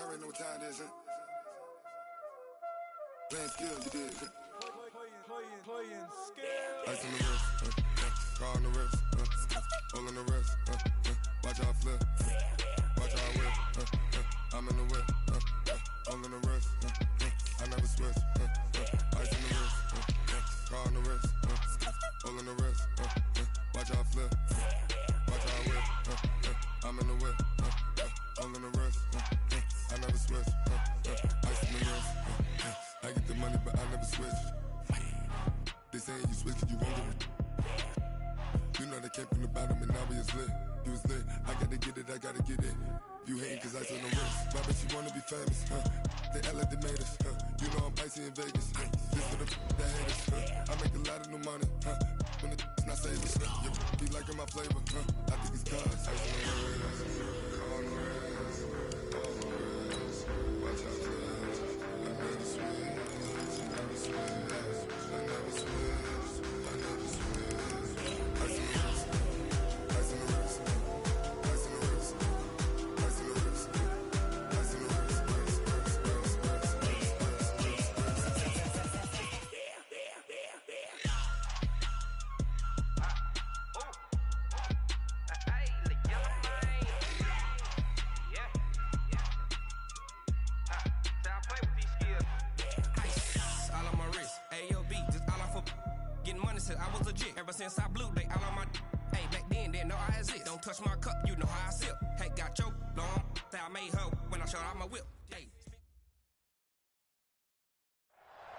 already know what time it is, huh? Playing skill, you did. Playing skill. Ice on the wrist, car on the wrist, hole on the wrist, watch how I flip, watch how I whip, I'm in the whip, hole in the wrist, I never switch, ice on the wrist, car on the wrist, hole in the wrist, watch how I flip, watch how I whip, I'm in the whip, hole in the wrist, I never switch, ice on the wrist, I get the money but I never switch. They saying you switch and you won't get it. You know they came from the bottom and now we is lit. You was lit, I gotta get it, I gotta get it. You hating cause ice on the wrist. Why bet you wanna be famous, They act like they made us, You know I'm icy in Vegas, This for the that haters, I make a lot of new money, When it's not savings, You be liking my flavor, I think it's cause ice on the wrist, on the wrist, on the wrist. Watch out for this, I never switch, I never switch. I never switch, I never switch. Ice in the wrist, ice in the wrist, ice in the wrist, ice in the wrist, ice in the wrist, I was legit ever since I blew they all on my hey back then didn't know I exist. Don't touch my cup, you know how I sip. Hey, got choked long, say I made her when I showed out my whip. Hey.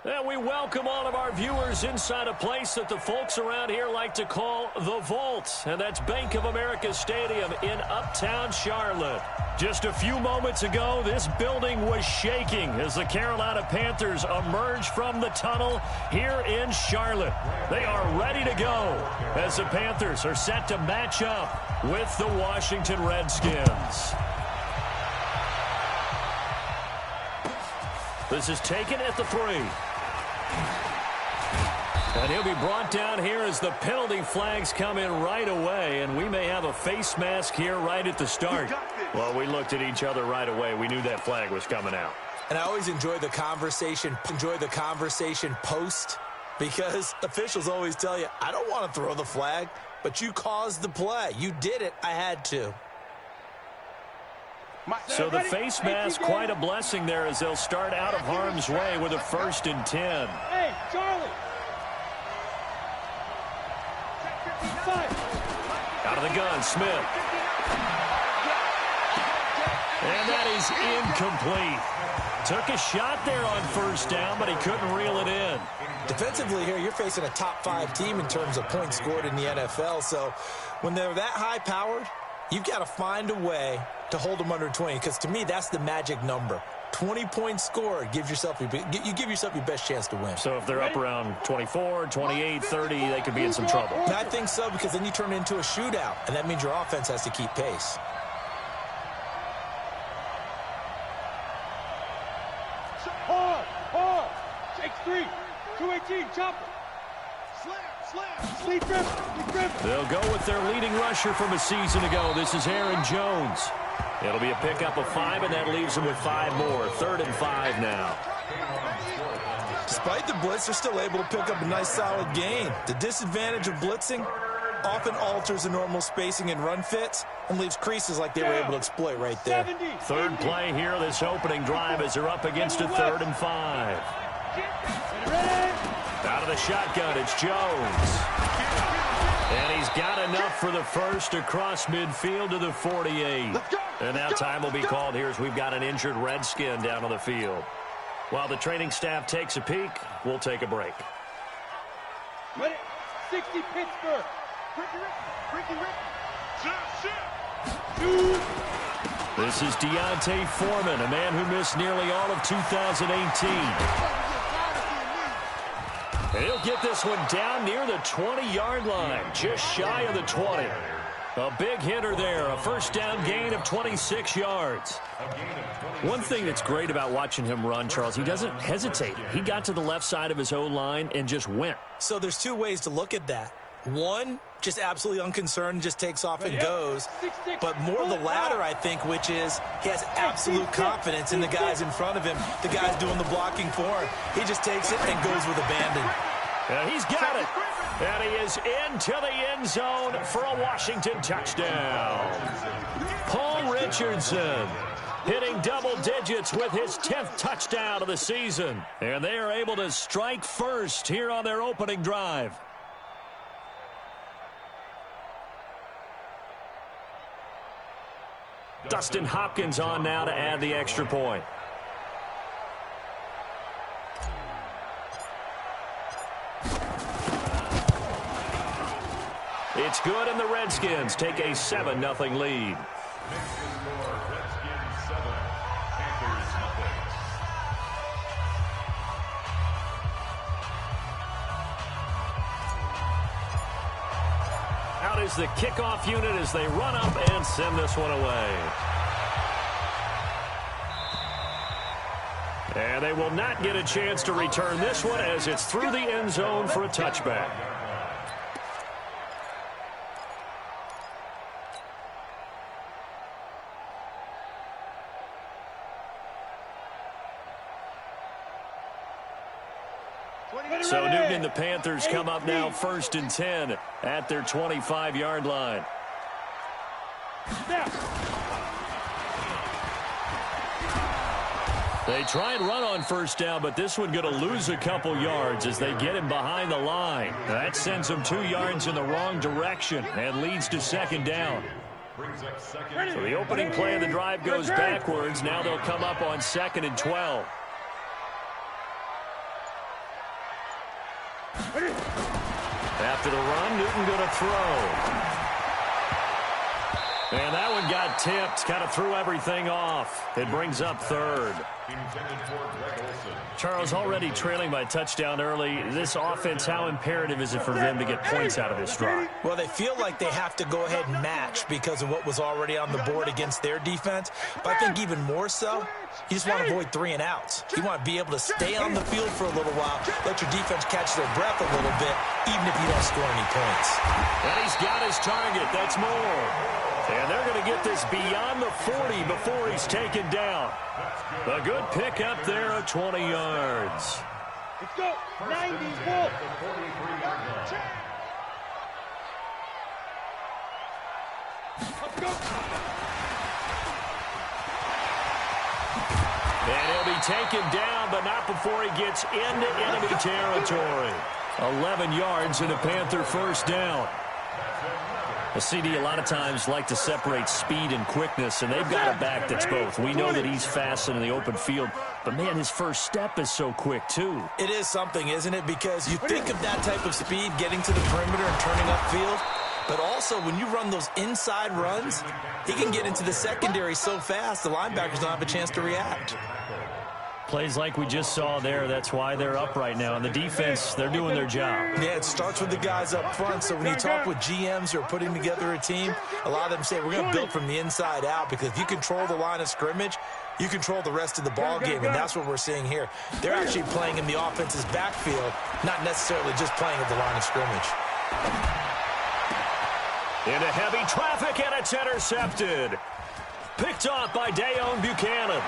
And we welcome all of our viewers inside a place that the folks around here like to call the Vault. And that's Bank of America Stadium in Uptown Charlotte. Just a few moments ago, this building was shaking as the Carolina Panthers emerged from the tunnel here in Charlotte. They are ready to go as the Panthers are set to match up with the Washington Redskins. This is taken at the 3. And he'll be brought down here as the penalty flags come in right away, and we may have a face mask here right at the start. Well, we looked at each other right away. We knew that flag was coming out. And I always enjoy the conversation post, because officials always tell you, I don't want to throw the flag, but you caused the play. You did it. I had to. So the face mask, quite a blessing there as they'll start out of harm's way with a 1st and 10. Hey, Charlie. Out of the gun, Smith. And that is incomplete. Took a shot there on 1st down, but he couldn't reel it in. Defensively here, you're facing a top 5 team in terms of points scored in the NFL. So when they're that high-powered, you've got to find a way to hold them under 20, because to me, that's the magic number. 20 points scored, you give yourself your best chance to win. So if they're up around 24, 28, 30, they could be in some trouble. I think so, because then you turn it into a shootout, and that means your offense has to keep pace. Hard. Takes 3. 218, chopper. Sleep dribble. They'll go with their leading rusher from a season ago. This is Aaron Jones. It'll be a pickup of 5, and that leaves them with 5 more. 3rd and 5 now. Despite the blitz, they're still able to pick up a nice, solid gain. The disadvantage of blitzing often alters the normal spacing and run fits and leaves creases like they were able to exploit right there. 3rd play here, this opening drive, as they're up against a 3rd and 5. Out of the shotgun, it's Jones. And he's got enough for the 1st across midfield to the 48. And now time will be called here as we've got an injured Redskin down on the field. While the training staff takes a peek, we'll take a break. Ready? 60 Pittsburgh. This is Deontay Foreman, a man who missed nearly all of 2018. And he'll get this one down near the 20-yard line, just shy of the 20. A big hitter there, a 1st down gain of 26 yards. One thing that's great about watching him run, Charles, he doesn't hesitate. He got to the left side of his O-line and just went. So there's 2 ways to look at that. One, just absolutely unconcerned, just takes off and goes. But more the latter, I think, which is he has absolute confidence in the guys in front of him, the guys doing the blocking for him. He just takes it and goes with abandon. And he's got it. And he is into the end zone for a Washington touchdown. Paul Richardson hitting double digits with his 10th touchdown of the season. And they are able to strike first here on their opening drive. Dustin Hopkins on now to add the extra point. It's good, and the Redskins take a 7-0 lead. Redskins 7, Panthers nothing. Out is the kickoff unit as they run up and send this one away. And they will not get a chance to return this one as it's through the end zone for a touchback. So Newton and the Panthers come up now 1st and 10 at their 25-yard line. They try and run on 1st down, but this one going to lose a couple yards as they get him behind the line. That sends them 2 yards in the wrong direction and leads to 2nd down. So the opening play of the drive goes backwards. Now they'll come up on 2nd and 12. After the run, Newton going to throw. And that one got tipped, kind of threw everything off. It brings up 3rd. Charles, already trailing by a touchdown early. This offense, how imperative is it for them to get points out of this drive? Well, they feel like they have to go ahead and match because of what was already on the board against their defense. But I think even more so, you just want to avoid 3 and outs. You want to be able to stay on the field for a little while, let your defense catch their breath a little bit, even if you don't score any points. And he's got his target. That's more. And they're going to get this beyond the 40 before he's taken down. A good pick up there of 20 yards. Let's go. 90 Wolf. Let's go. And he'll be taken down, but not before he gets into enemy territory. 11 yards and a Panther 1st down. The CD a lot of times like to separate speed and quickness, and they've got a back that's both. We know that he's fast in the open field, but, man, his first step is so quick, too. It is something, isn't it? Because you think of that type of speed, getting to the perimeter and turning upfield, but also when you run those inside runs, he can get into the secondary so fast, the linebackers don't have a chance to react. Plays like we just saw there, that's why they're up right now. And the defense, they're doing their job. Yeah, it starts with the guys up front. So when you talk with GMs who are putting together a team, a lot of them say, we're going to build from the inside out, because if you control the line of scrimmage, you control the rest of the ball game, and that's what we're seeing here. They're actually playing in the offense's backfield, not necessarily just playing at the line of scrimmage. Into heavy traffic, and it's intercepted. Picked off by Dayon Buchanan.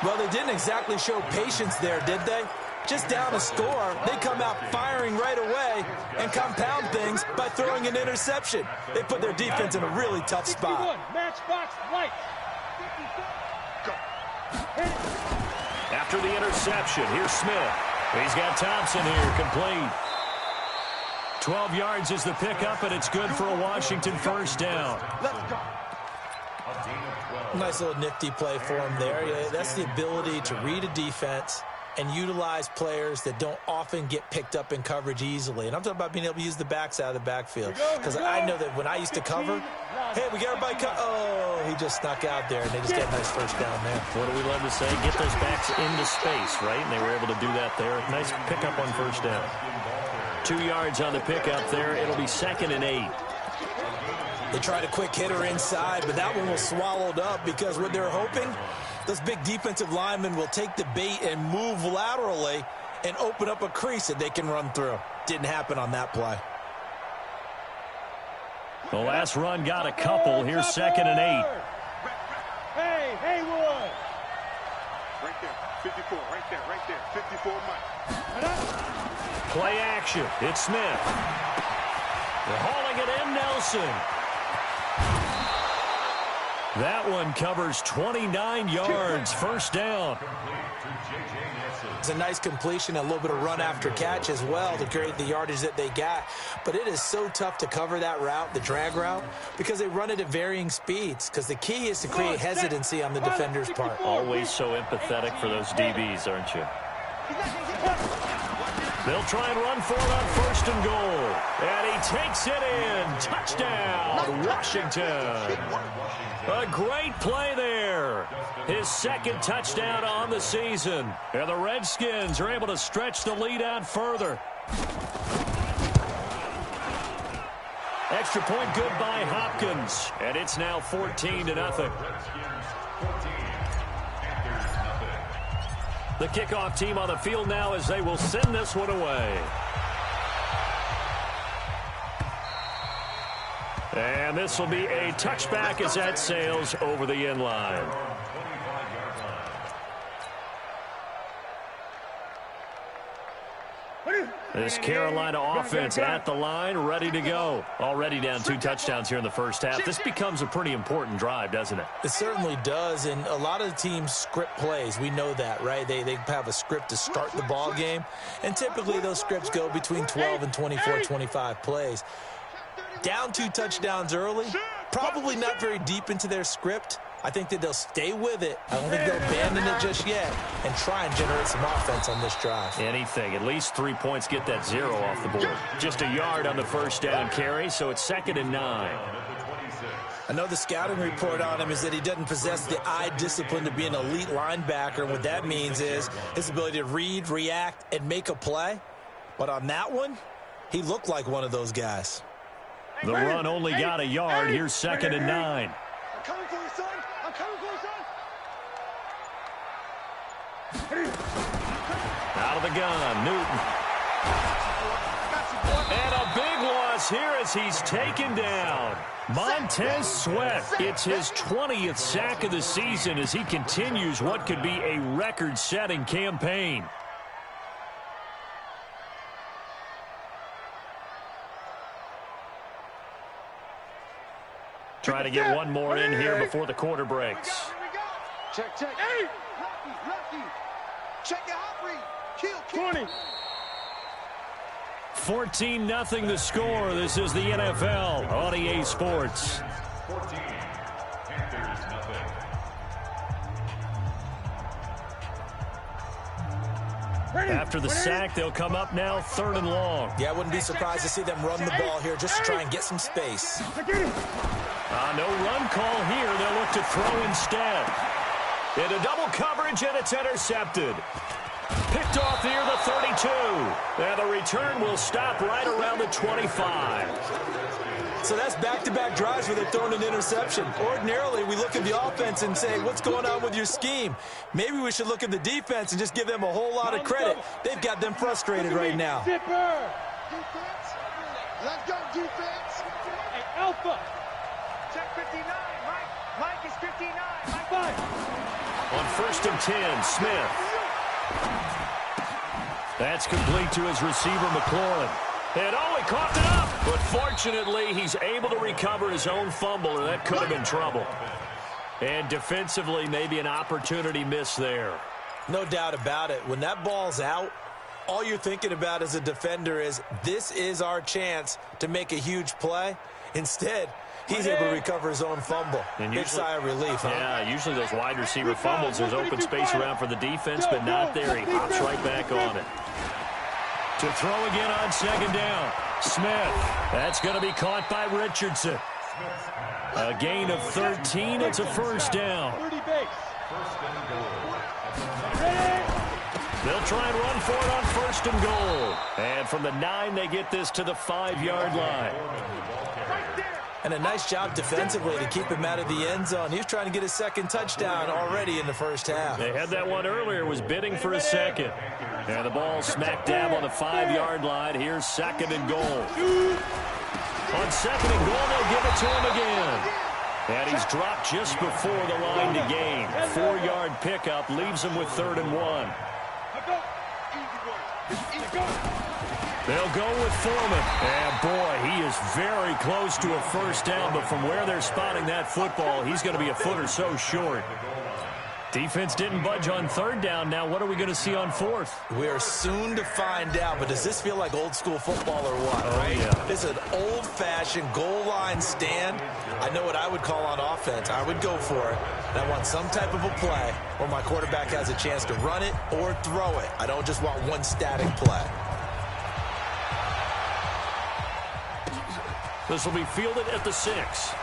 Well, they didn't exactly show patience there, did they? Just down a score, they come out firing right away and compound things by throwing an interception. They put their defense in a really tough spot. Matchbox light. After the interception, here's Smith. He's got Thompson here, complete. 12 yards is the pickup, and it's good for a Washington 1st down. Let's go. Nice little nifty play for him there. Yeah, that's the ability to read a defense and utilize players that don't often get picked up in coverage easily. And I'm talking about being able to use the backs out of the backfield. Because I know that when I used to cover, hey, we got everybody oh, he just snuck out there, and they just get a nice 1st down there. What do we love to say? Get those backs into space, right? And they were able to do that there. Nice pickup on 1st down. 2 yards on the pickup there. It'll be 2nd and 8. They tried a quick hitter inside, but that one was swallowed up because what they're hoping, those big defensive linemen will take the bait and move laterally and open up a crease that they can run through. Didn't happen on that play. The last run got a couple. Here's 2nd and 8. Hey, Haywood. Right there, 54, right there, 54 Mike. Play action. It's Smith. They're hauling it in, Nelson. That one covers 29 yards. First down. It's a nice completion, a little bit of run after catch as well to create the yardage that they got. But it is so tough to cover that route, the drag route, because they run it at varying speeds. Because the key is to create hesitancy on the defender's part. Always so empathetic for those DBs, aren't you? They'll try and run for it on 1st and goal. And he takes it in. Touchdown, Washington. A great play there. His 2nd touchdown on the season. And the Redskins are able to stretch the lead out further. Extra point good by Hopkins. And it's now 14-0. The kickoff team on the field now as they will send this one away. And this will be a touchback as that sails over the end line. This Carolina offense at the line, ready to go. Already down 2 touchdowns here in the first half. This becomes a pretty important drive, doesn't it? It certainly does, and a lot of the teams script plays. We know that, right? They have a script to start the ball game, and typically those scripts go between 12 and 24, 25 plays. Down 2 touchdowns early, probably not very deep into their script. I think that they'll stay with it. I don't think they'll abandon it just yet and try and generate some offense on this drive. Anything. At least 3 points, get that 0 off the board. Just a yard on the first down carry, so it's 2nd and 9. I know the scouting report on him is that he doesn't possess the eye discipline to be an elite linebacker. And what that means is his ability to read, react, and make a play. But on that one, he looked like one of those guys. The run only got a yard. Here's 2nd and 9. I'm coming for you, son. I'm coming for you, son. Out of the gun, Newton. And a big loss here as he's taken down. Montez Sweat. It's his 20th sack of the season as he continues what could be a record-setting campaign. Trying to get one more in here before the quarter breaks. Check. Hey! Lucky. Check it out, Reed. Kill. 20. 14-0 the score. This is the NFL on EA Sports. 14, Panthers nothing. After the sack, they'll come up now 3rd and long. Yeah, I wouldn't be surprised to see them run the ball here just to try and get some space. No run call here. They'll look to throw instead. Into double coverage, and it's intercepted. Picked off near the 32. And the return will stop right around the 25. So that's back-to-back drives where they're throwing an interception. Ordinarily, we look at the offense and say, what's going on with your scheme? Maybe we should look at the defense and just give them a whole lot of credit. They've got them frustrated right now. Zipper. Defense. Let's go, defense. Hey, Alpha. Check 59, Mike. Mike is 59. Mike. 5. On 1st and 10, Smith. That's complete to his receiver, McLaurin. And he coughed it up. But fortunately, he's able to recover his own fumble, or that could have been trouble. And defensively, maybe an opportunity missed there. No doubt about it. When that ball's out, all you're thinking about as a defender is, this is our chance to make a huge play. Instead, he's able to recover his own fumble. And big sigh of relief, huh? Yeah, usually those wide receiver fumbles, there's open space around for the defense, but not there. He hops right back on it. To throw again on 2nd down. Smith. That's going to be caught by Richardson. A gain of 13. It's a first down. 30 base. They'll try and run for it on 1st and goal. And from the 9, they get this to the 5-yard line. And a nice job defensively to keep him out of the end zone. He was trying to get his second touchdown already in the first half. They had that one earlier, was bidding for a second. And the ball smack dab on the 5-yard line. Here's second and goal. On second and goal, they'll give it to him again. And he's dropped just before the line to gain. 4-yard pickup leaves him with 3rd and 1. They'll go with Foreman. And, boy, he is very close to a first down, but from where they're spotting that football, he's going to be a foot or so short. Defense didn't budge on 3rd down. Now what are we going to see on 4th? We are soon to find out, but does this feel like old school football or what, right? Yeah. This is an old-fashioned goal line stand. I know what I would call on offense. I would go for it. And I want some type of a play where my quarterback has a chance to run it or throw it. I don't just want one static play. This will be fielded at the 6.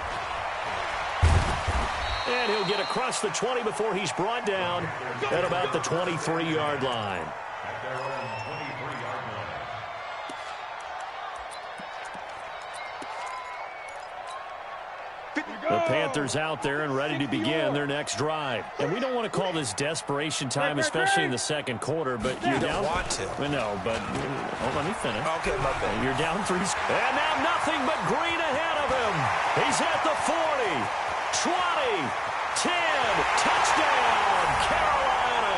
And he'll get across the 20 before he's brought down at about the 23-yard line. The Panthers out there and ready to begin their next drive. And we don't want to call this desperation time, especially in the second quarter, but you're down. You don't want to. No, but let me finish. Okay, my bad. You're down 3. And now nothing but green ahead of him. He's at the 40, 20, 10, touchdown, Carolina.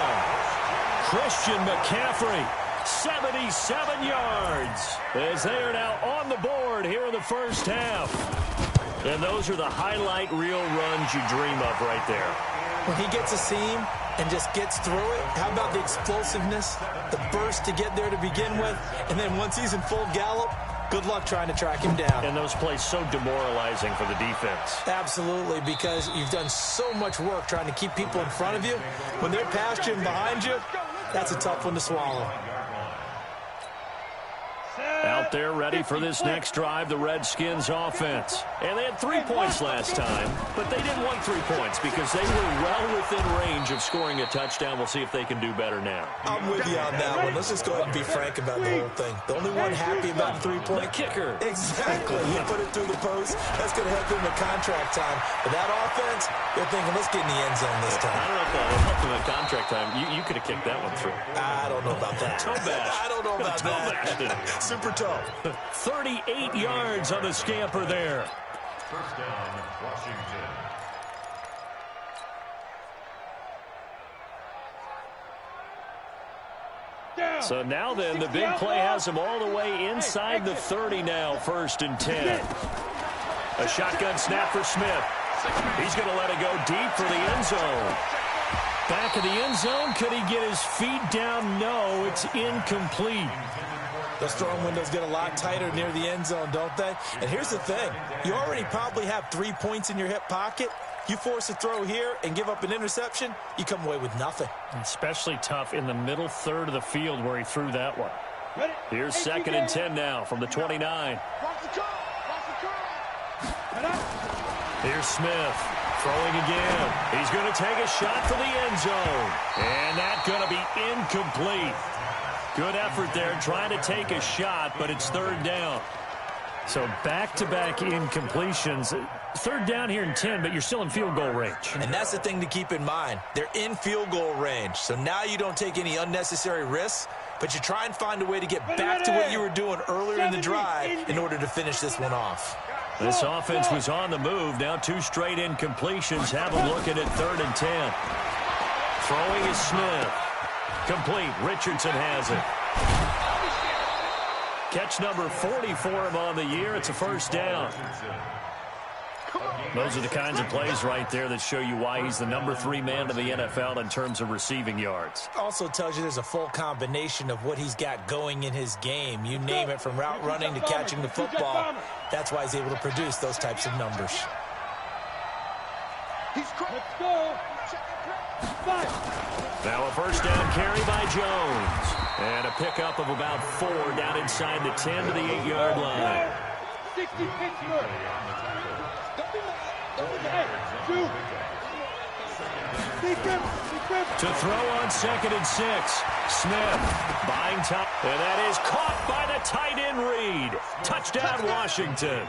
Christian McCaffrey, 77 yards, as they are now on the board here in the first half. And those are the highlight reel runs you dream of right there. When he gets a seam and just gets through it, how about the explosiveness, the burst to get there to begin with, and then once he's in full gallop, good luck trying to track him down. And those plays so demoralizing for the defense. Absolutely, because you've done so much work trying to keep people in front of you. When they're past you and behind you, that's a tough one to swallow. Out there ready for this next drive, the Redskins offense. And they had 3 points last time, but they didn't want 3 points because they were well within range of scoring a touchdown. We'll see if they can do better now. I'm with you on that one. Let's just go ahead and be frank about the whole thing. The only one happy about the 3-point. The kicker. Exactly. You put it through the post. That's going to help him in contract time. But that offense, they're thinking, let's get in the end zone this time. I don't know if that will help him in contract time. You could have kicked that one through. I don't know about that. Toe bash. I don't know about that. Super toe. 38 yards on the scamper there. First down, Washington. So now then, the big play has him all the way inside the 30 now, 1st and 10. A shotgun snap for Smith. He's going to let it go deep for the end zone. Back of the end zone, could he get his feet down? No, it's incomplete. Those throwing windows get a lot tighter near the end zone, don't they? And here's the thing. You already probably have 3 points in your hip pocket. You force a throw here and give up an interception, you come away with nothing. Especially tough in the middle third of the field where he threw that one. Here's 2nd and 10 now from the 29. Here's Smith throwing again. He's going to take a shot for the end zone. And that's going to be incomplete. Good effort there trying to take a shot, but it's 3rd down. So back-to-back incompletions. 3rd down here in 10, but you're still in field goal range. And that's the thing to keep in mind. They're in field goal range. So now you don't take any unnecessary risks, but you try and find a way to get back to what you were doing earlier in the drive in order to finish this one off. This offense was on the move. Now 2 straight incompletions have them looking at 3rd and 10. Throwing is Smith. Complete. Richardson has it. Catch number 40 for him on the year. It's a 1st down. Those are the kinds of plays right there that show you why he's the number 3 man in the NFL in terms of receiving yards. Also tells you there's a full combination of what he's got going in his game. You name it, from route running to catching the football. That's why he's able to produce those types of numbers. Let's go. Now a 1st down carry by Jones. And a pickup of about 4 down inside the 10 to the 8-yard line. 60 Pittsburgh. To throw on 2nd and 6. Smith buying time. And that is caught by the tight end Reed. Touchdown, Washington.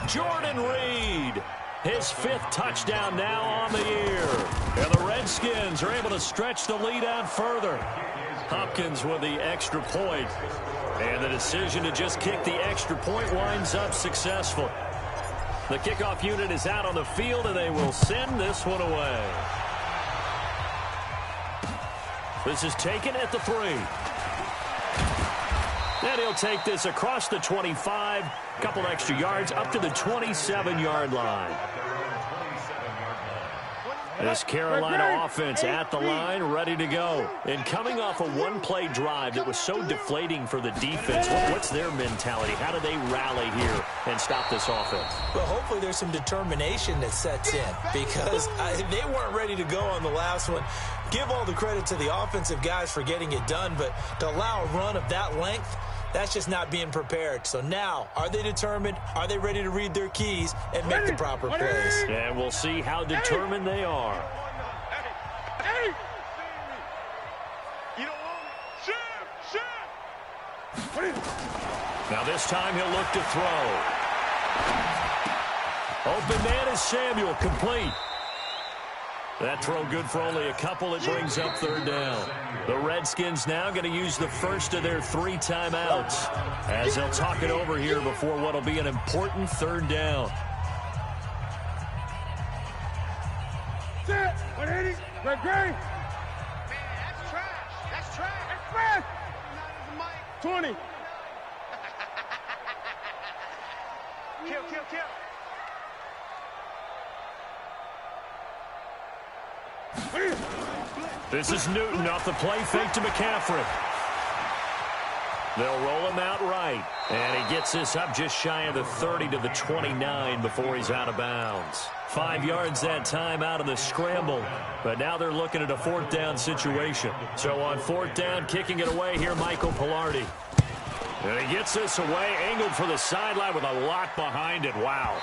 Jordan Reed, his 5th touchdown now on the year. And the Redskins are able to stretch the lead out further. Hopkins with the extra point. And the decision to just kick the extra point winds up successful. The kickoff unit is out on the field, and they will send this one away. This is taken at the 3. And he'll take this across the 25, a couple extra yards, up to the 27-yard line. This Carolina offense at the line, ready to go. And coming off a one-play drive that was so deflating for the defense, what's their mentality? How do they rally here and stop this offense? Well, hopefully there's some determination that sets in, because they weren't ready to go on the last one. Give all the credit to the offensive guys for getting it done, but to allow a run of that length, that's just not being prepared. So now, are they determined? Are they ready to read their keys and make the proper plays? And we'll see how determined they are. Now this time he'll look to throw. Open man is Samuel, complete. That throw good for only a couple. It brings up 3rd down. The Redskins now going to use the first of their 3 timeouts as they'll talk it over here before what will be an important 3rd down. Set. 180. Great. Man, that's trash. That's trash. That's trash. 20. Kill. This is Newton off the play fake to McCaffrey. They'll roll him out right. And he gets this up just shy of the 30 to the 29 before he's out of bounds. 5 yards that time out of the scramble. But now they're looking at a 4th down situation. So on 4th down, kicking it away here, Michael Pilardi. And he gets this away, angled for the sideline with a lot behind it. Wow.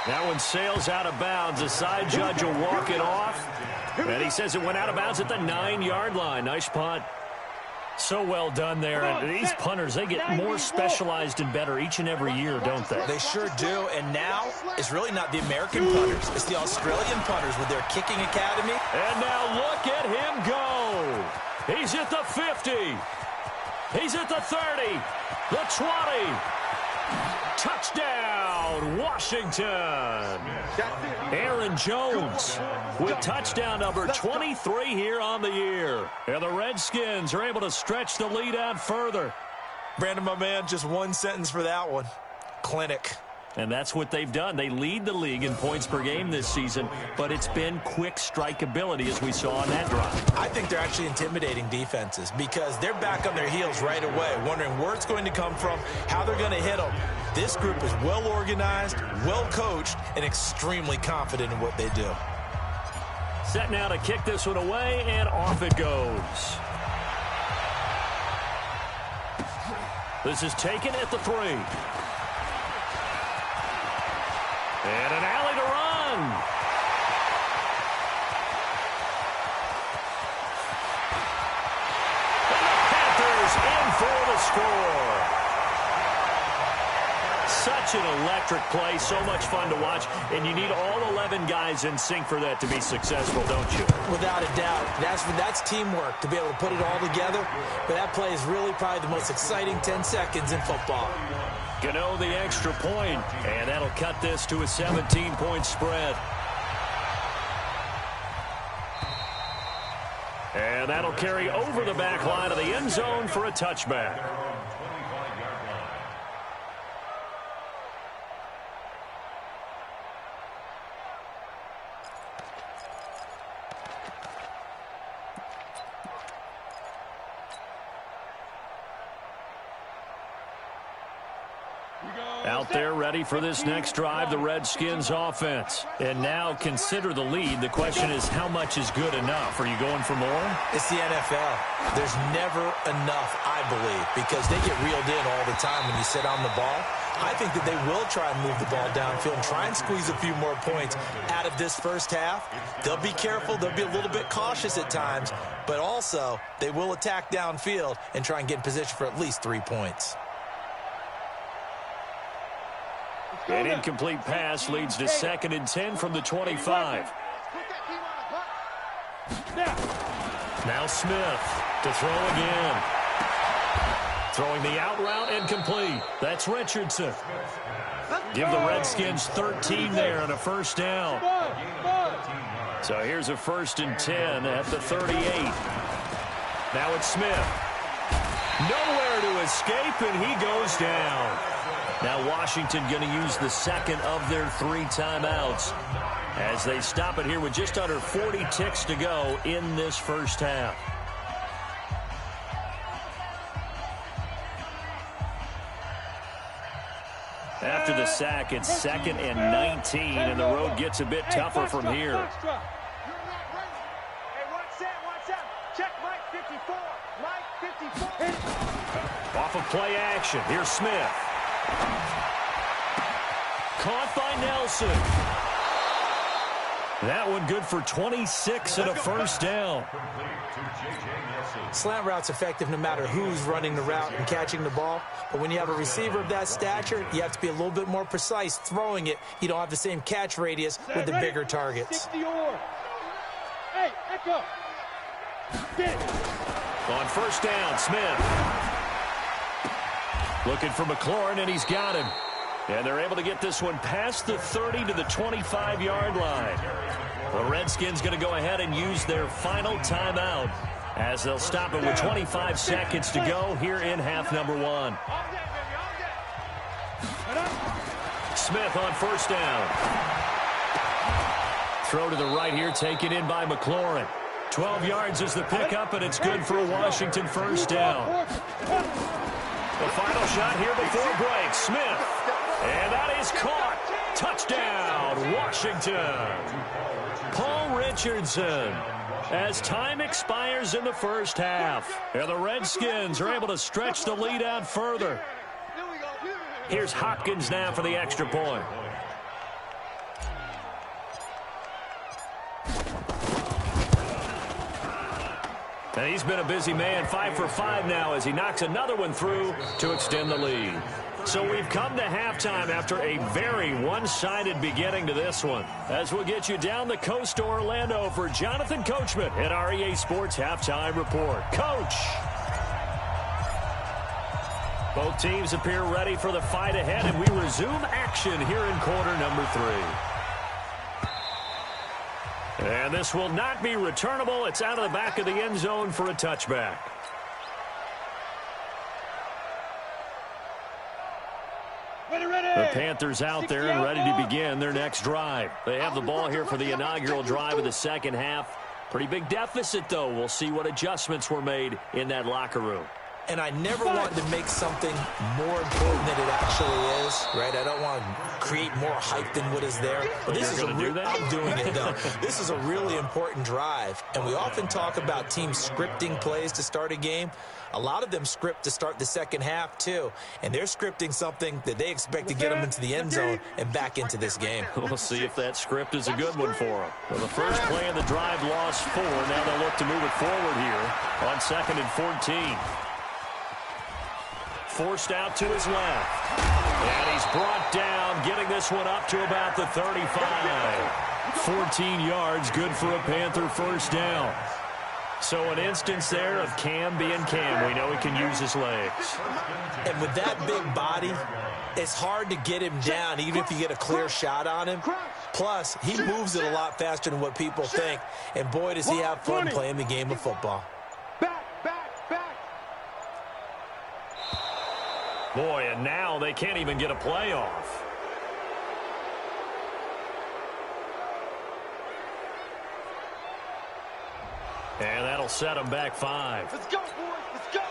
That one sails out of bounds. The side judge will walk it off. And he says it went out of bounds at the 9-yard line. Nice punt. So well done there. And these punters, they get more specialized and better each and every year, don't they? They sure do. And now it's really not the American punters. It's the Australian punters with their kicking academy. And now look at him go. He's at the 50. He's at the 30. The 20. Touchdown, Washington. Aaron Jones with touchdown number 23 here on the year. And the Redskins are able to stretch the lead out further. Brandon, my man, just one sentence for that one. Clinic. And that's what they've done. They lead the league in points per game this season, but it's been quick strikeability as we saw on that drive. I think they're actually intimidating defenses because they're back on their heels right away, wondering where it's going to come from, how they're going to hit them. This group is well organized, well coached, and extremely confident in what they do. Set now to kick this one away, and off it goes. This is taken at the 3. And an alley to run. And the Panthers in for the score. Such an electric play, so much fun to watch, and you need all 11 guys in sync for that to be successful, don't you? Without a doubt. That's teamwork to be able to put it all together, but that play is really probably the most exciting 10 seconds in football. Gano the extra point, and that'll cut this to a 17-point spread. And that'll carry over the back line of the end zone for a touchback. Out there ready for this next drive, the Redskins offense. And now consider the lead. The question is, how much is good enough? Are you going for more? It's the NFL. There's never enough, I believe, because they get reeled in all the time when you sit on the ball. I think that they will try and move the ball downfield and try and squeeze a few more points out of this first half. They'll be careful. They'll be a little bit cautious at times, but also they will attack downfield and try and get in position for at least 3 points. An incomplete pass leads to 2nd and 10 from the 25. Now Smith to throw again. Throwing the out route and complete. That's Richardson. Give the Redskins 13 there on a first down. So here's a 1st and 10 at the 38. Now it's Smith. Nowhere to escape, and he goes down. Now Washington going to use the 2nd of their 3 timeouts as they stop it here with just under 40 ticks to go in this first half. After the sack, it's 2nd and 19, and the road gets a bit tougher from here. Off of play action, here's Smith. Caught by Nelson. That one good for 26 and a first down. Slant route's effective no matter who's running the route and catching the ball. But when you have a receiver of that stature, you have to be a little bit more precise throwing it. You don't have the same catch radius with the bigger targets. Hey, echo. On first down, Smith. Looking for McLaurin, and he's got him. And they're able to get this one past the 30 to the 25-yard line. The Redskins going to go ahead and use their final timeout as they'll stop it with 25 seconds to go here in half number 1. Smith on first down. Throw to the right here, taken in by McLaurin. 12 yards is the pickup, and it's good for a Washington first down. The final shot here before break. Smith. And that is caught. Touchdown, Washington. Paul Richardson. As time expires in the first half, and the Redskins are able to stretch the lead out further. Here's Hopkins now for the extra point. And he's been a busy man, 5 for 5 now as he knocks another one through to extend the lead. So we've come to halftime after a very one-sided beginning to this one. As we'll get you down the coast to Orlando for Jonathan Coachman at our EA Sports Halftime Report. Coach! Both teams appear ready for the fight ahead, and we resume action here in quarter number 3. And this will not be returnable. It's out of the back of the end zone for a touchback. The Panthers out there and ready to begin their next drive. They have the ball here for the inaugural drive of the second half. Pretty big deficit, though. We'll see what adjustments were made in that locker room. And I never want to make something more important than it actually is, right? I don't want to create more hype than what is there. But this is I'm doing it, though. This is a really important drive. And we often talk about teams scripting plays to start a game. A lot of them script to start the second half, too. And they're scripting something that they expect to get them into the end zone and back into this game. We'll see if that script is a good one for them. Well, the first play of the drive lost 4. Now they'll look to move it forward here on 2nd and 14. Forced out to his left. And he's brought down, getting this one up to about the 35. 14 yards, good for a Panther first down. So an instance there of Cam being Cam. We know he can use his legs. And with that big body, it's hard to get him down, even if you get a clear shot on him. Plus, he moves it a lot faster than what people think. And boy, does he have fun playing the game of football. Boy, and now they can't even get a play off. And that'll set them back 5. Let's go, boys. Let's go.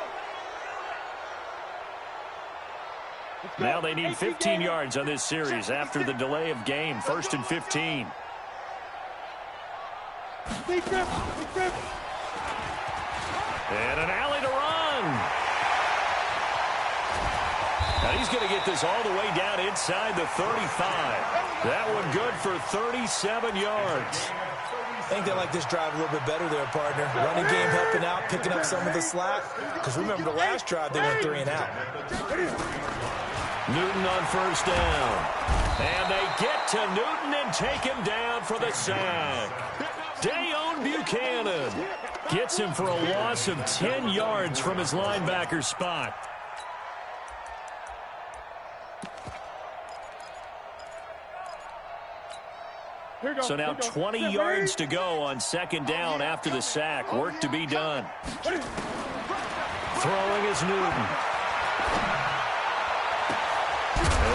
Now they need 15 yards on this series after the delay of game. 1st and 15. And an alley to run. And he's going to get this all the way down inside the 35. That one good for 37 yards. I think they like this drive a little bit better there, partner. Running game helping out, picking up some of the slack. Because remember, the last drive, they went 3 and out. Newton on first down. And they get to Newton and take him down for the sack. Dayon Buchanan gets him for a loss of 10 yards from his linebacker spot. So now 20 yards to go on second down after the sack. Work to be done. Throwing is Newton.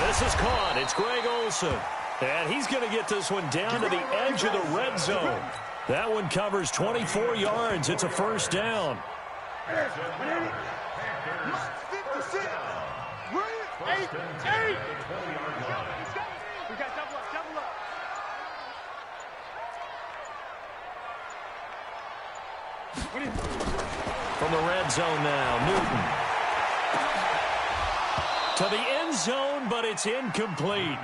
This is caught. It's Greg Olsen. And he's going to get this one down to the edge of the red zone. That one covers 24 yards. It's a first down. From the red zone now, Newton. To the end zone, but it's incomplete.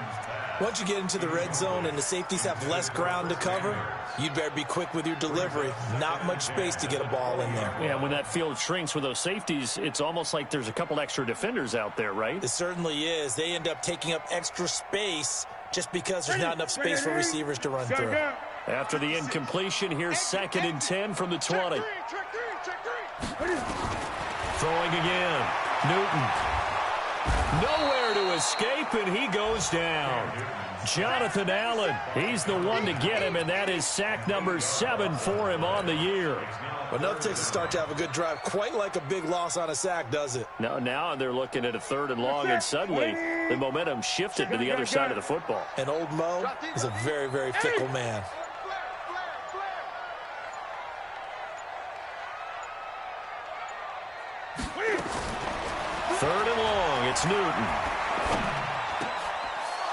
Once you get into the red zone and the safeties have less ground to cover, you'd better be quick with your delivery. Not much space to get a ball in there. Yeah, when that field shrinks with those safeties, it's almost like there's a couple extra defenders out there, right? It certainly is. They end up taking up extra space just because there's not enough space for receivers to run through. After the incompletion, here's 2nd and 10 from the 20. Throwing again. Newton. Nowhere to escape, and he goes down. Jonathan Allen, he's the one to get him, and that is sack number 7 for him on the year. Well, nothing takes a start to have a good drive, quite like a big loss on a sack, does it? Now they're looking at a 3rd and long, and suddenly the momentum shifted to the other side of the football. And old Mo is a very, very fickle man. Third and long, it's Newton.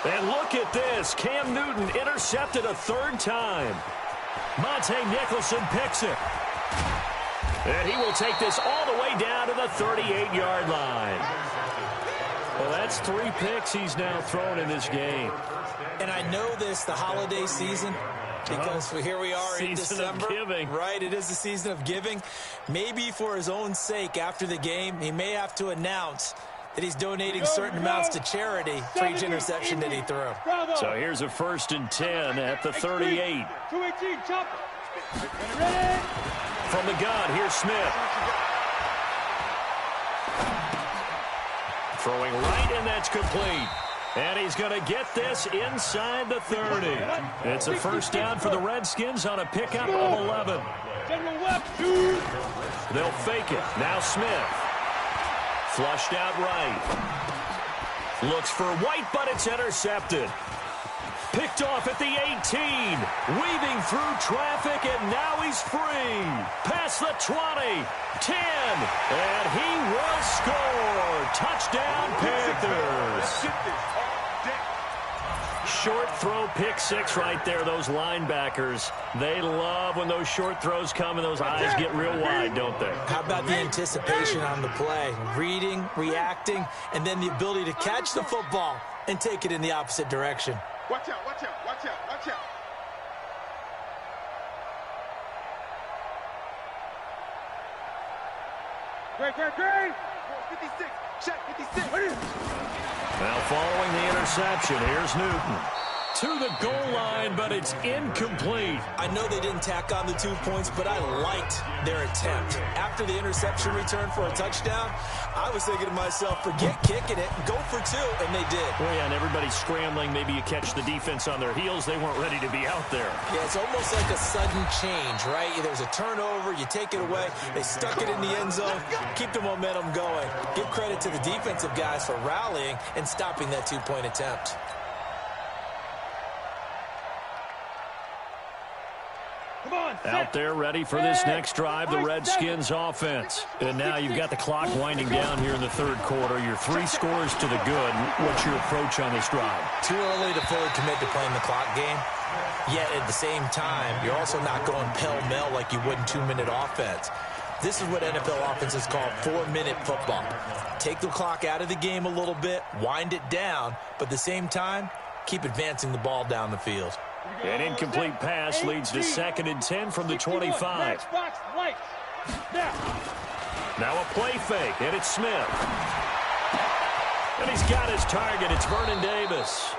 And look at this. Cam Newton intercepted a 3rd time. Monte Nicholson picks it. And he will take this all the way down to the 38-yard line. Well, that's 3 picks he's now thrown in this game. And I know this, the holiday season, because here we are in December. Season of giving. Right, it is the season of giving. Maybe for his own sake, after the game, he may have to announce that he's donating certain amounts to charity for each interception that he threw. So here's a 1st and 10 at the 38. From the gun, here's Smith. Throwing right, and that's complete. And he's going to get this inside the 30. It's a first down for the Redskins on a pickup of 11. They'll fake it. Now Smith. Flushed out right. Looks for White, but it's intercepted. Picked off at the 18. Weaving through traffic, and now he's free. Past the 20. 10. And he will score. Touchdown, Panthers. Short throw, pick 6 right there. Those linebackers, they love when those short throws come and those eyes get real wide, don't they? How about the anticipation on the play? Reading, reacting, and then the ability to catch the football and take it in the opposite direction. Watch out, watch out, watch out, watch out. Great. 56, check 56. Now following the interception, here's Newton. To the goal line, but it's incomplete. I know they didn't tack on the 2 points, but I liked their attempt. After the interception return for a touchdown, I was thinking to myself, forget kicking it, go for 2, and they did. Well, yeah, and everybody's scrambling. Maybe you catch the defense on their heels. They weren't ready to be out there. Yeah, it's almost like a sudden change, right? There's a turnover, you take it away, they stuck it in the end zone, keep the momentum going. Give credit to the defensive guys for rallying and stopping that 2-point attempt. Out there ready for this next drive, the Redskins offense. And now you've got the clock winding down here in the 3rd quarter. You're 3 scores to the good. What's your approach on this drive? Too early to fully commit to playing the clock game. Yet at the same time, you're also not going pell-mell like you would in 2-minute offense. This is what NFL offenses call 4-minute football. Take the clock out of the game a little bit, wind it down, but at the same time, keep advancing the ball down the field. An incomplete pass leads to 2nd and 10 from the 25. Now a play fake, and it's Smith. And he's got his target. It's Vernon Davis.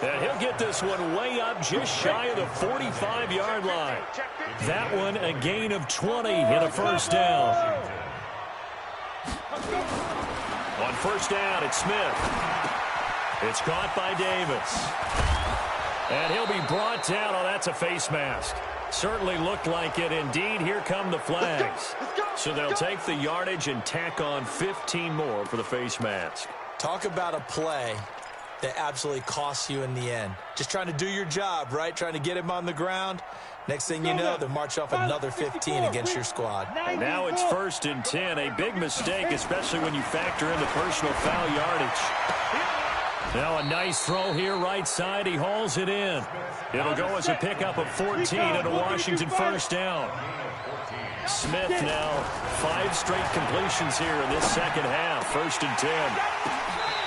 And he'll get this one way up just shy of the 45-yard line. That one a gain of 20 and a first down. On first down, it's Smith. It's caught by Davis. And he'll be brought down. Oh, that's a face mask. Certainly looked like it. Indeed, here come the flags. So they'll take the yardage and tack on 15 more for the face mask. Talk about a play that absolutely costs you in the end. Just trying to do your job, right? Trying to get him on the ground. Next thing you know, they'll march off another 15 against your squad. Now it's 1st and 10. A big mistake, especially when you factor in the personal foul yardage. Now a nice throw here right side. He hauls it in. It'll go as a pickup of 14 and a Washington first down. Smith now 5 straight completions here in this second half. 1st and 10.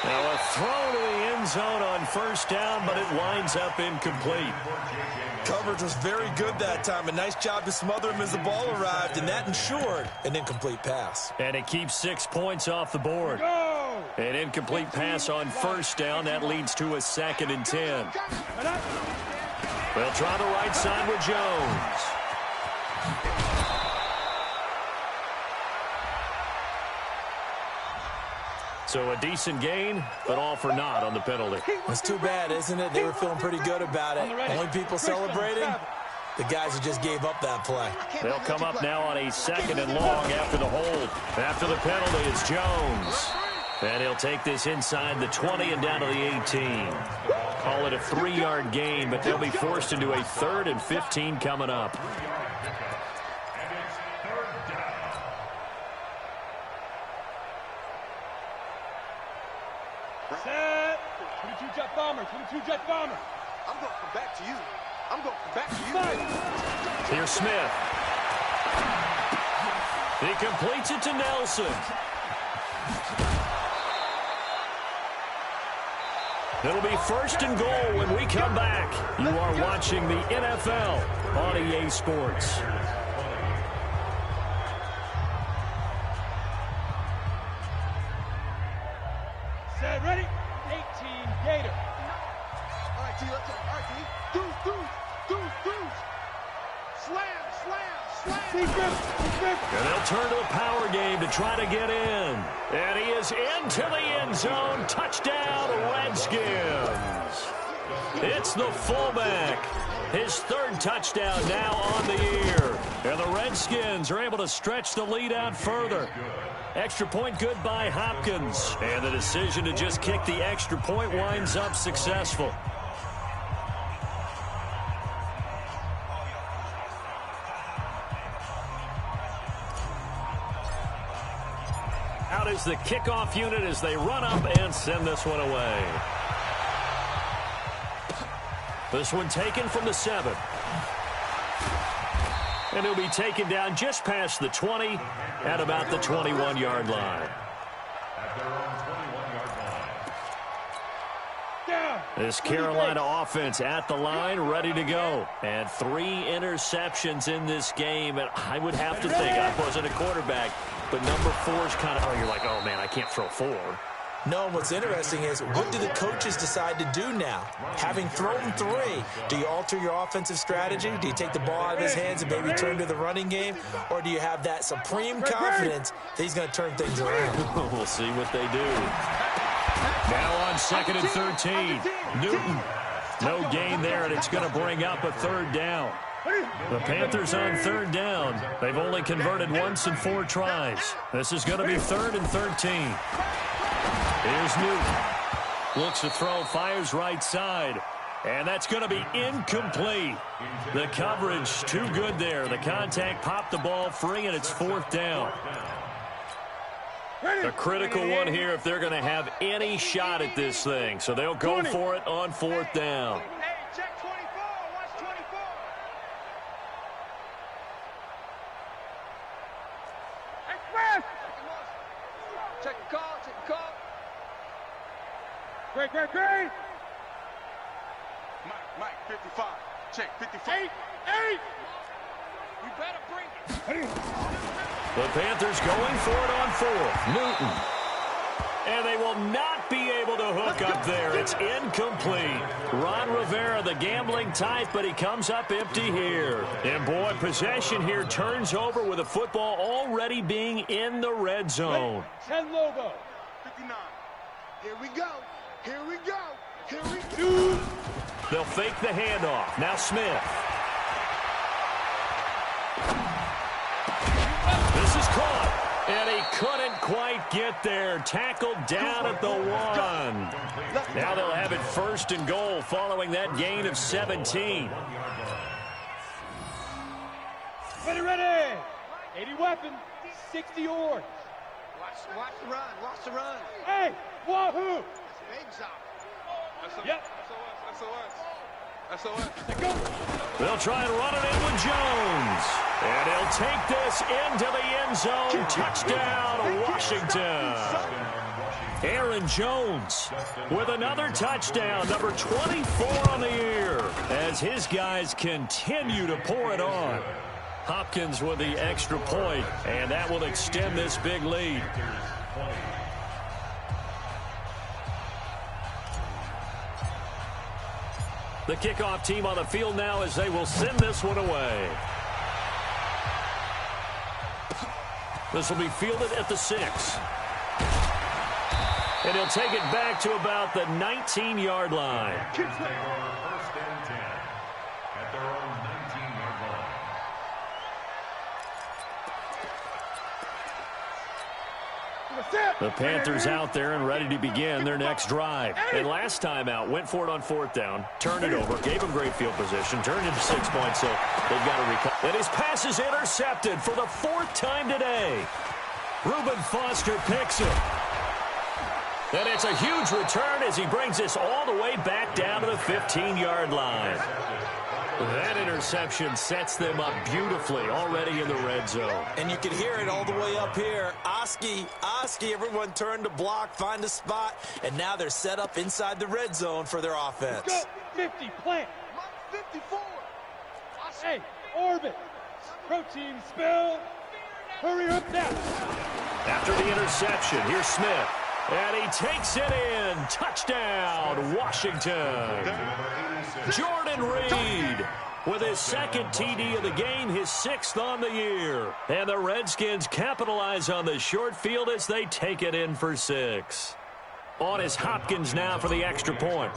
Now a throw to the end zone on first down, but it winds up incomplete. Coverage was very good that time. A nice job to smother him as the ball arrived, and that ensured an incomplete pass. And it keeps 6 points off the board. An incomplete pass on first down. That leads to a 2nd and 10. They'll try the right side with Jones. So a decent gain, but all for naught on the penalty. It's too bad, isn't it? They were feeling pretty good about it. Only people celebrating, the guys who just gave up that play. They'll come up now on a 2nd and long after the hold. After the penalty, it's Jones. And he'll take this inside the 20 and down to the 18. Call it a 3-yard gain, but they'll be forced into a 3rd and 15 coming up. Set. 22 jet bomber. 22 jet bomber. I'm going to come back to you. I'm going to come back to you. Here's Smith. He completes it to Nelson. It'll be 1st and goal when we come back. You are watching the NFL on EA Sports. Set, ready? 18 Gator. All right, T, let's go. All right, T. Deuce. Slam. And they'll turn to the power game to try to get in. And he is into the end zone. Touchdown, Redskins. It's the fullback. His 3rd touchdown now on the year. And the Redskins are able to stretch the lead out further. Extra point good by Hopkins. And the decision to just kick the extra point winds up successful. Out is the kickoff unit as they run up and send this one away. This one taken from the 7. And he'll be taken down just past the 20 at about the 21-yard line. This Carolina offense at the line, ready to go. And 3 interceptions in this game. And I would have to think, I wasn't a quarterback, but number 4 is kind of, oh, you're like, oh, man, I can't throw 4. No, what's interesting is, what do the coaches decide to do now? Having thrown 3, do you alter your offensive strategy? Do you take the ball out of his hands and maybe turn to the running game? Or do you have that supreme confidence that he's going to turn things around? We'll see what they do. Now on 2nd and 13. Newton. No gain there, and it's going to bring up a 3rd down. The Panthers on 3rd down. They've only converted once in 4 tries. This is going to be 3rd and 13. Here's Newton. Looks to throw, fires right side. And that's going to be incomplete. The coverage too good there. The contact popped the ball free, and it's 4th down. A critical one here if they're going to have any shot at this thing. So they'll go for it on 4th down. Check 24. Watch 24. Express. Check the call. Great. Mike, 55. Check, 55. 8. You better bring it. The Panthers going for it on 4th. Newton. And they will not might be able to hook up there. It's incomplete. Ron Rivera, the gambling type, but he comes up empty here. And, boy, possession here turns over with the football already being in the red zone. 10 Lobo. 59. Here we go. Here we go. Here we go. They'll fake the handoff. Now Smith. This is caught. And he couldn't quite get there. Tackled down at the 1. Now they'll have it 1st and goal following that gain of 17. Ready. 80 weapon. 60 yards. Watch the run. Watch the run. Hey, wahoo! Eggs out. Yep. SOS. Go. They'll try and run it in with Jones. And he'll take this into the end zone. Touchdown, Washington. Aaron Jones with another touchdown, number 24 on the year, as his guys continue to pour it on. Hopkins with the extra point, and that will extend this big lead. The kickoff team on the field now as they will send this one away. This will be fielded at the 6. And he'll take it back to about the 19-yard line. First and 10 at their own 19-yard line. The Panthers out there and ready to begin their next drive. And last time out, went for it on 4th down, turned it over, gave them great field position, turned it to 6 points, so they've got to recover. And his pass is intercepted for the 4th time today. Reuben Foster picks it. And it's a huge return as he brings this all the way back down to the 15-yard line. That interception sets them up beautifully already in the red zone. And you can hear it all the way up here. Oski, everyone turned to block, find a spot, and now they're set up inside the red zone for their offense. Go. 50, plant. 54. Hey, orbit. Protein spill. Hurry up now. After the interception, here's Smith. And he takes it in. Touchdown, Washington. Jordan Reed with his 2nd TD of the game, his 6th on the year. And the Redskins capitalize on the short field as they take it in for 6. On is Hopkins now for the extra point.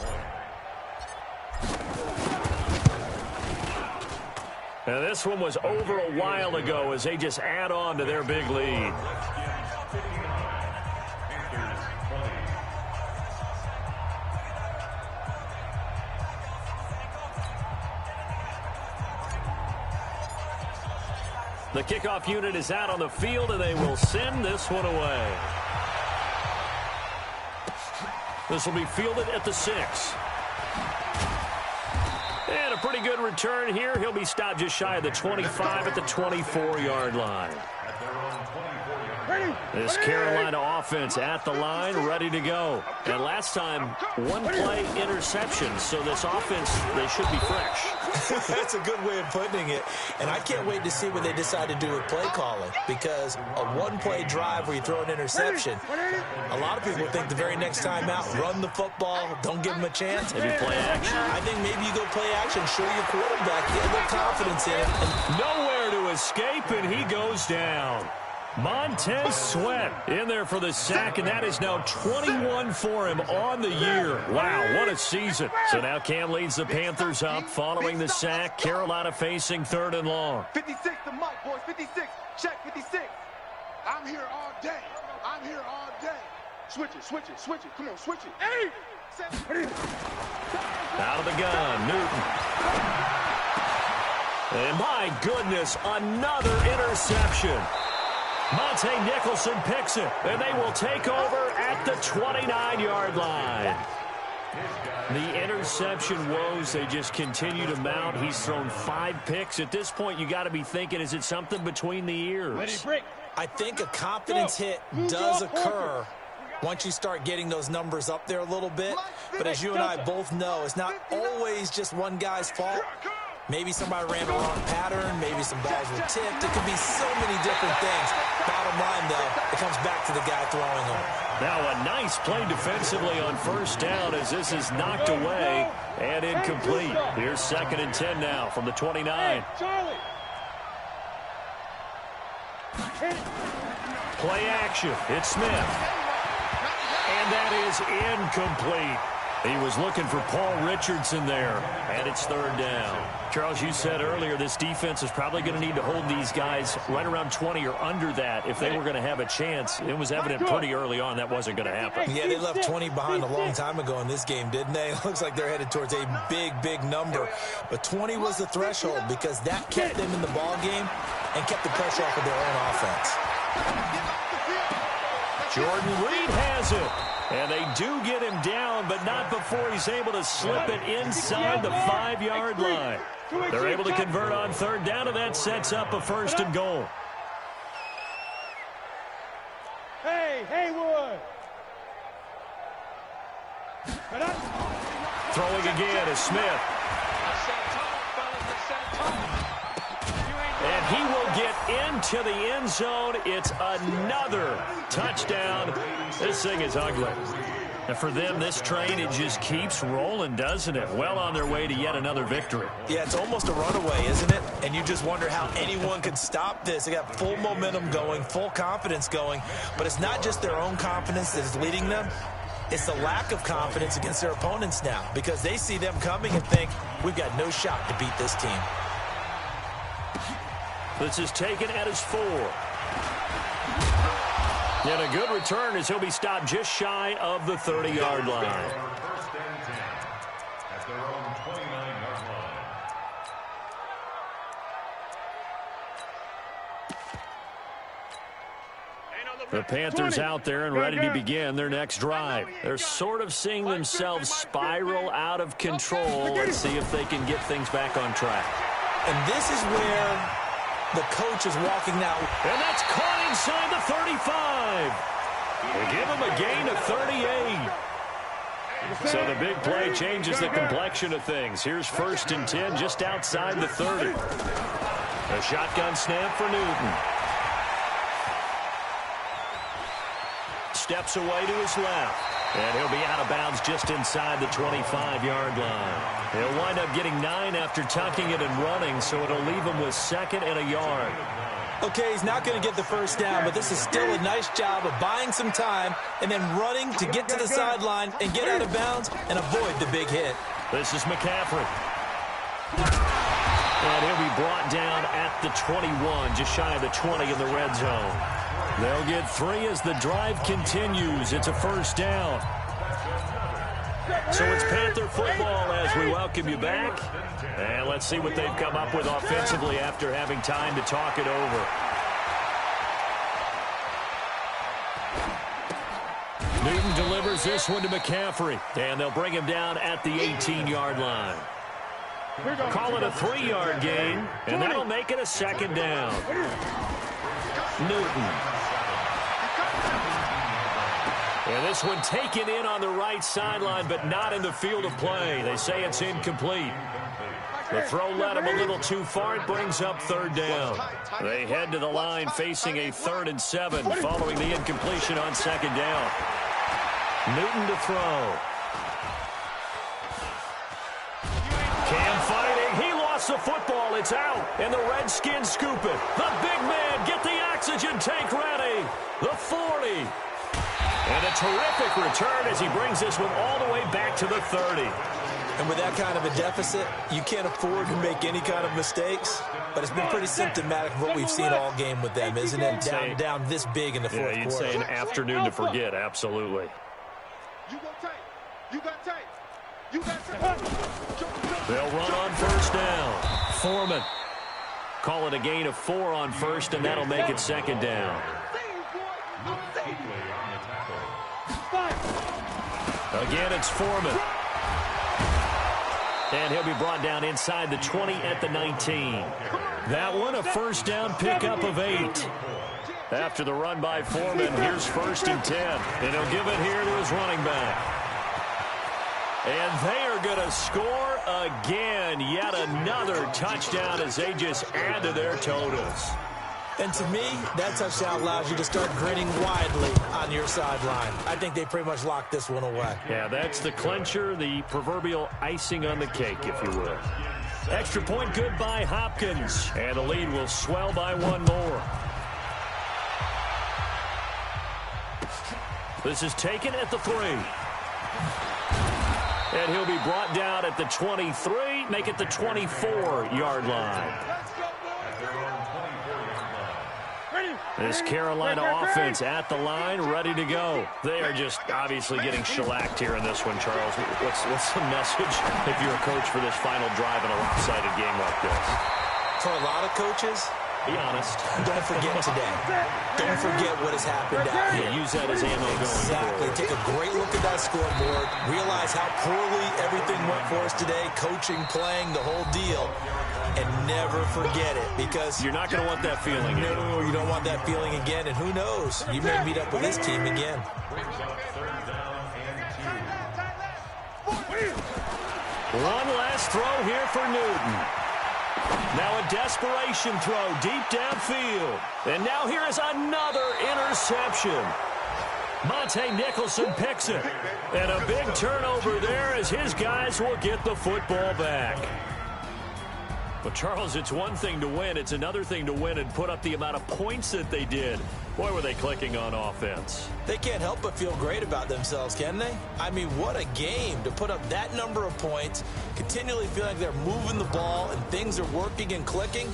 And this one was over a while ago as they just add on to their big lead. The kickoff unit is out on the field, and they will send this one away. This will be fielded at the 6. And a pretty good return here. He'll be stopped just shy of the 25 at the 24-yard line. This Carolina offense at the line, ready to go. And last time, 1-play interception. So this offense, they should be fresh. That's a good way of putting it. And I can't wait to see what they decide to do with play calling. Because a 1-play drive where you throw an interception, a lot of people think the very next time out, run the football, don't give them a chance. Maybe play action. I think maybe you go play action, show your quarterback, get a little confidence in it. Nowhere to escape, and he goes down. Montez Sweat in there for the sack, and that is now 21 for him on the year. Wow, what a season. So now Cam leads the Panthers up following the sack. Carolina facing 3rd and long. 56 to Mike, boys. 56. Check 56. I'm here all day. I'm here all day. Switch it, switch it, switch it. Come on, switch it. 8, 7. Out of the gun, Newton. And my goodness, another interception. Monte Nicholson picks it, and they will take over at the 29-yard line. The interception woes, they just continue to mount. He's thrown 5 picks. At this point, you got to be thinking, is it something between the ears? I think a confidence hit does occur once you start getting those numbers up there a little bit. But as you and I both know, it's not always just one guy's fault. Maybe somebody ran a wrong pattern. Maybe some balls were tipped. It could be so many different things. Bottom line, though, it comes back to the guy throwing them. Now a nice play defensively on first down as this is knocked away and incomplete. Here's 2nd and 10 now from the 29. Hey, Charlie. Play action. It's Smith. And that is incomplete. He was looking for Paul Richardson there, and it's 3rd down. Charles, you said earlier this defense is probably going to need to hold these guys right around 20 or under that if they were going to have a chance. It was evident pretty early on that wasn't going to happen. Yeah, they left 20 behind a long time ago in this game, didn't they? It looks like they're headed towards a big, big number. But 20 was the threshold because that kept them in the ball game and kept the pressure off of their own offense. Jordan Reed has it. And they do get him down, but not before he's able to slip it inside the 5-yard line. They're able to convert on 3rd down, and that sets up a 1st and goal. Hey, Haywood. Throwing again is Smith. And he will get into the end zone. It's another touchdown. This thing is ugly. And for them, this train, it just keeps rolling, doesn't it? Well on their way to yet another victory. Yeah, it's almost a runaway, isn't it? And you just wonder how anyone could stop this. They got full momentum going, full confidence going. But it's not just their own confidence that is leading them. It's the lack of confidence against their opponents now because they see them coming and think, we've got no shot to beat this team. This is taken at his 4. And a good return as he'll be stopped just shy of the 30-yard line. 1st and 10 at their own 29-yard line. The Panthers out there and ready to begin their next drive. They're sort of seeing themselves spiral out of control. Let's see if they can get things back on track. And this is where the coach is walking now. And that's caught inside the 35. They give him a gain of 38. So the big play changes the complexion of things. Here's 1st and 10 just outside the 30. A shotgun snap for Newton. Steps away to his left. And he'll be out of bounds just inside the 25-yard line. He'll wind up getting 9 after tucking it and running, so it'll leave him with 2nd and a yard. Okay, he's not going to get the 1st down, but this is still a nice job of buying some time and then running to get to the sideline and get out of bounds and avoid the big hit. This is McCaffrey. And he'll be brought down at the 21, just shy of the 20 in the red zone. They'll get 3 as the drive continues. It's a 1st down. So it's Panther football as we welcome you back. And let's see what they've come up with offensively after having time to talk it over. Newton delivers this one to McCaffrey. And they'll bring him down at the 18-yard line. Call it a 3-yard gain, and that'll make it a 2nd down. Newton. And this one taken in on the right sideline, but not in the field of play. They say it's incomplete. The throw led him a little too far. It brings up 3rd down. They head to the line facing a 3rd and 7 following the incompletion on 2nd down. Newton to throw. Cam fighting. He lost the football. It's out. And the Redskins scoop it. The big man, get the oxygen tank ready. The 40. And a terrific return as he brings this one all the way back to the 30. And with that kind of a deficit, you can't afford to make any kind of mistakes. But it's been pretty symptomatic of what we've seen all game with them, isn't it? Down this big in the fourth quarter. Yeah, you'd say an afternoon to forget, absolutely. You got tape. You got tape. You got tape. They'll run on 1st down. Foreman. Call it a gain of 4 on 1st, and that'll make it 2nd down. Again, it's Foreman. And he'll be brought down inside the 20 at the 19. That one, a 1st down pickup of 8. After the run by Foreman, here's 1st and 10. And he'll give it here to his running back. And they are going to score again. Yet another touchdown as they just add to their totals. And to me, that touchdown allows you to start grinning widely on your sideline. I think they pretty much locked this one away. Yeah, that's the clincher, the proverbial icing on the cake, if you will. Extra point good by Hopkins, and the lead will swell by one more. This is taken at the 3. And he'll be brought down at the 23, make it the 24-yard line. This Carolina offense at the line, ready to go. They are just obviously getting shellacked here in this one, Charles. What's the message if you're a coach for this final drive in a lopsided game like this? For a lot of coaches, be honest. Don't forget today. Don't forget what has happened out here. Use that as ammo going Exactly. forward. Take a great look at that scoreboard. Realize how poorly everything went for us today. Coaching, playing, the whole deal. And never forget it, because you're not going to want that feeling again. No, you don't want that feeling again. And who knows? You may meet up with this team again. One last throw here for Newton. Now a desperation throw deep downfield. And now here is another interception. Monte Nicholson picks it. And a big turnover there as his guys will get the football back. Well, Charles, it's one thing to win. It's another thing to win and put up the amount of points that they did. Boy, were they clicking on offense. They can't help but feel great about themselves, can they? I mean, what a game to put up that number of points, continually feel like they're moving the ball and things are working and clicking.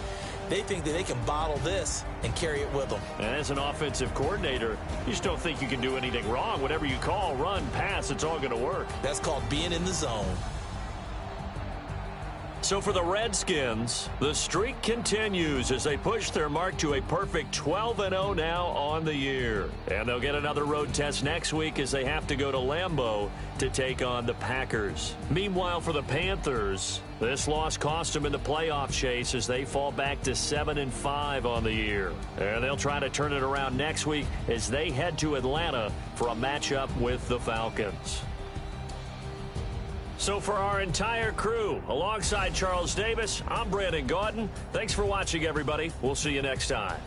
They think that they can bottle this and carry it with them. And as an offensive coordinator, you just don't think you can do anything wrong. Whatever you call, run, pass, it's all going to work. That's called being in the zone. So for the Redskins, the streak continues as they push their mark to a perfect 12-0 now on the year. And they'll get another road test next week as they have to go to Lambeau to take on the Packers. Meanwhile, for the Panthers, this loss cost them in the playoff chase as they fall back to 7-5 on the year. And they'll try to turn it around next week as they head to Atlanta for a matchup with the Falcons. So for our entire crew, alongside Charles Davis, I'm Brandon Gaudin. Thanks for watching, everybody. We'll see you next time.